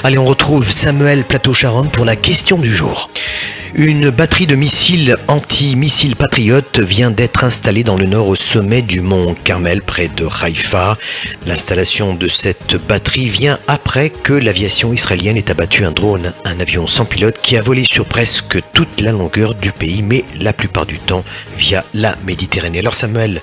Allez, on retrouve Samuel Plateau-Charentes pour la question du jour. Une batterie de missiles anti-missiles patriotes vient d'être installée dans le nord au sommet du mont Carmel, près de Haïfa. L'installation de cette batterie vient après que l'aviation israélienne ait abattu un drone, un avion sans pilote qui a volé sur presque toute la longueur du pays, mais la plupart du temps via la Méditerranée. Alors Samuel,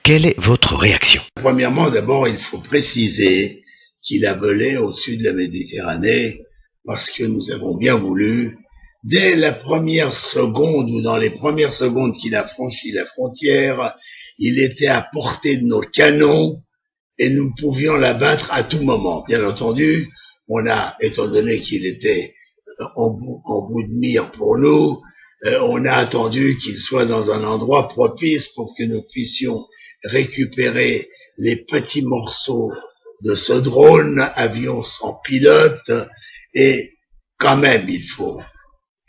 quelle est votre réaction? Premièrement, d'abord, il faut préciser qu'il a volé au-dessus de la Méditerranée parce que nous avons bien voulu, dès la première seconde ou dans les premières secondes qu'il a franchi la frontière, il était à portée de nos canons et nous pouvions l'abattre à tout moment. Bien entendu, on a, étant donné qu'il était en bout de mire pour nous, on a attendu qu'il soit dans un endroit propice pour que nous puissions récupérer les petits morceaux de ce drone, avion sans pilote, et quand même il faut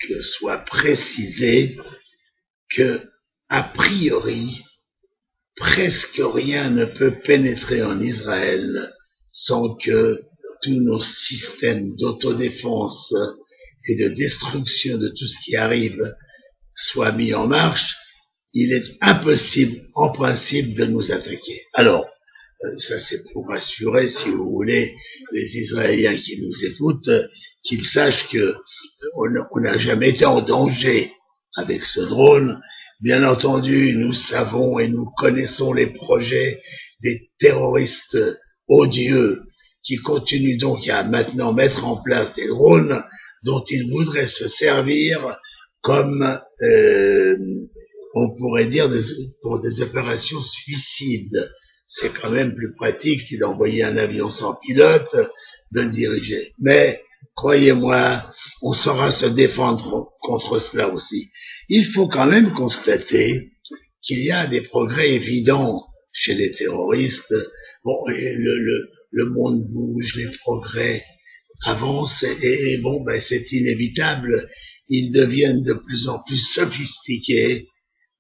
que soit précisé que, a priori, presque rien ne peut pénétrer en Israël sans que tous nos systèmes d'autodéfense et de destruction de tout ce qui arrive soient mis en marche. Il est impossible, en principe, de nous attaquer. Alors, ça c'est pour assurer, si vous voulez, les Israéliens qui nous écoutent, qu'ils sachent que on n'a jamais été en danger avec ce drone. Bien entendu, nous savons et nous connaissons les projets des terroristes odieux qui continuent donc à maintenant mettre en place des drones dont ils voudraient se servir comme, on pourrait dire, pour des opérations suicides. C'est quand même plus pratique que d'envoyer un avion sans pilote, de le diriger. Mais, croyez-moi, on saura se défendre contre cela aussi. Il faut quand même constater qu'il y a des progrès évidents chez les terroristes. Bon, et le monde bouge, les progrès avancent, et bon, ben, c'est inévitable. Ils deviennent de plus en plus sophistiqués,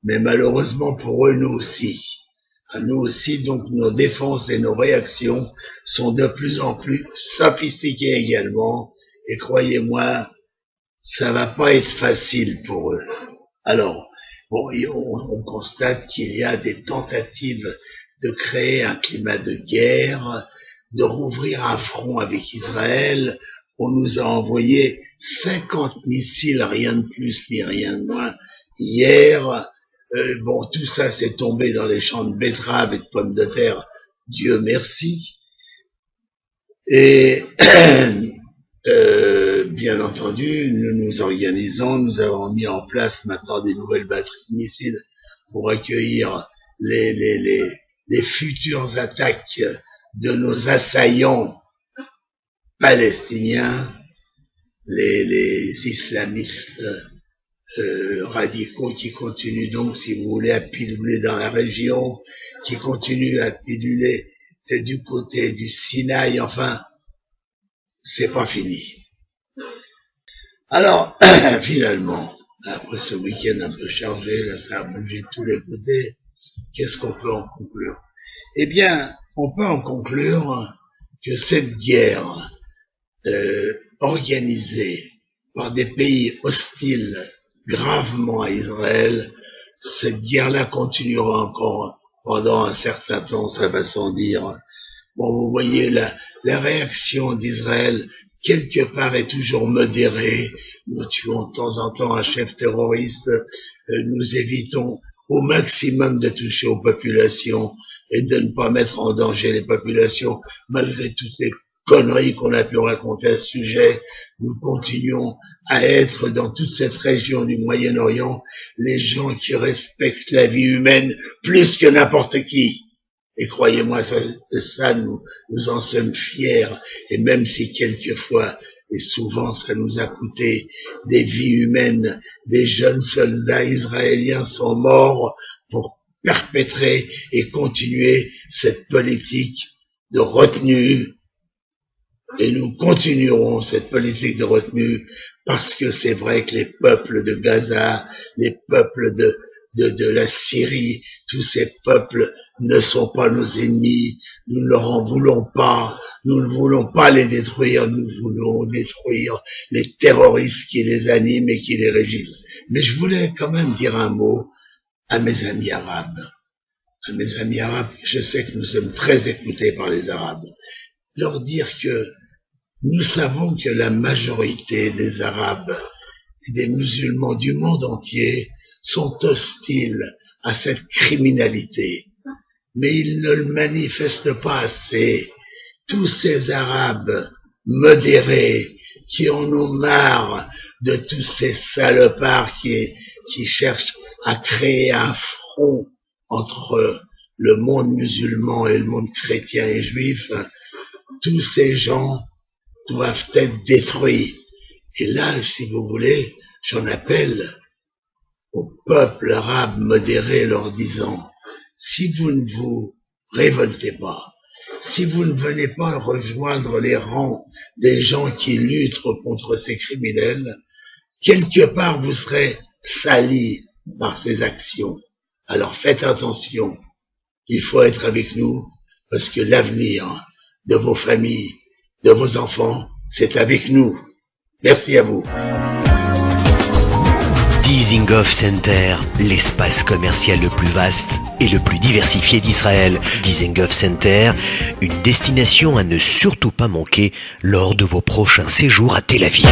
mais malheureusement pour eux, nous aussi. À nous aussi, donc, nos défenses et nos réactions sont de plus en plus sophistiquées également, et croyez-moi, ça va pas être facile pour eux. Alors, bon, on constate qu'il y a des tentatives de créer un climat de guerre, de rouvrir un front avec Israël. On nous a envoyé 50 missiles, rien de plus ni rien de moins, hier. Bon, tout ça s'est tombé dans les champs de betteraves et de pommes de terre, Dieu merci. Et bien entendu, nous nous organisons, nous avons mis en place maintenant des nouvelles batteries de missiles pour accueillir les futures attaques de nos assaillants palestiniens, les islamistes radicaux qui continuent donc, si vous voulez, à piluler dans la région, qui continuent à piluler du côté du Sinaï, enfin, c'est pas fini. Alors, finalement, après ce week-end un peu chargé, là ça a bougé de tous les côtés, qu'est-ce qu'on peut en conclure? Eh bien, on peut en conclure que cette guerre organisée par des pays hostiles gravement à Israël, cette guerre-là continuera encore pendant un certain temps, ça va sans dire. Bon, vous voyez, la réaction d'Israël, quelque part, est toujours modérée. Nous tuons de temps en temps un chef terroriste, nous évitons au maximum de toucher aux populations et de ne pas mettre en danger les populations, malgré toutes les conneries qu'on a pu raconter à ce sujet. Nous continuons à être dans toute cette région du Moyen-Orient les gens qui respectent la vie humaine plus que n'importe qui. Et croyez-moi, ça nous en sommes fiers, et même si quelquefois, et souvent ça nous a coûté des vies humaines, des jeunes soldats israéliens sont morts pour perpétrer et continuer cette politique de retenue. Et nous continuerons cette politique de retenue parce que c'est vrai que les peuples de Gaza, les peuples de la Syrie, tous ces peuples ne sont pas nos ennemis, nous ne leur en voulons pas, nous ne voulons pas les détruire, nous voulons détruire les terroristes qui les animent et qui les régissent. Mais je voulais quand même dire un mot à mes amis arabes. À mes amis arabes, je sais que nous sommes très écoutés par les Arabes. Leur dire que nous savons que la majorité des Arabes et des musulmans du monde entier sont hostiles à cette criminalité. Mais ils ne le manifestent pas assez. Tous ces Arabes modérés qui en ont marre de tous ces salopards qui cherchent à créer un front entre le monde musulman et le monde chrétien et juif, tous ces gens doivent être détruits. Et là, si vous voulez, j'en appelle au peuple arabe modéré leur disant, si vous ne vous révoltez pas, si vous ne venez pas rejoindre les rangs des gens qui luttent contre ces criminels, quelque part vous serez salis par ces actions. Alors faites attention, il faut être avec nous, parce que l'avenir de vos familles, de vos enfants, c'est avec nous. Merci à vous. Dizengoff Center, l'espace commercial le plus vaste et le plus diversifié d'Israël. Dizengoff Center, une destination à ne surtout pas manquer lors de vos prochains séjours à Tel Aviv.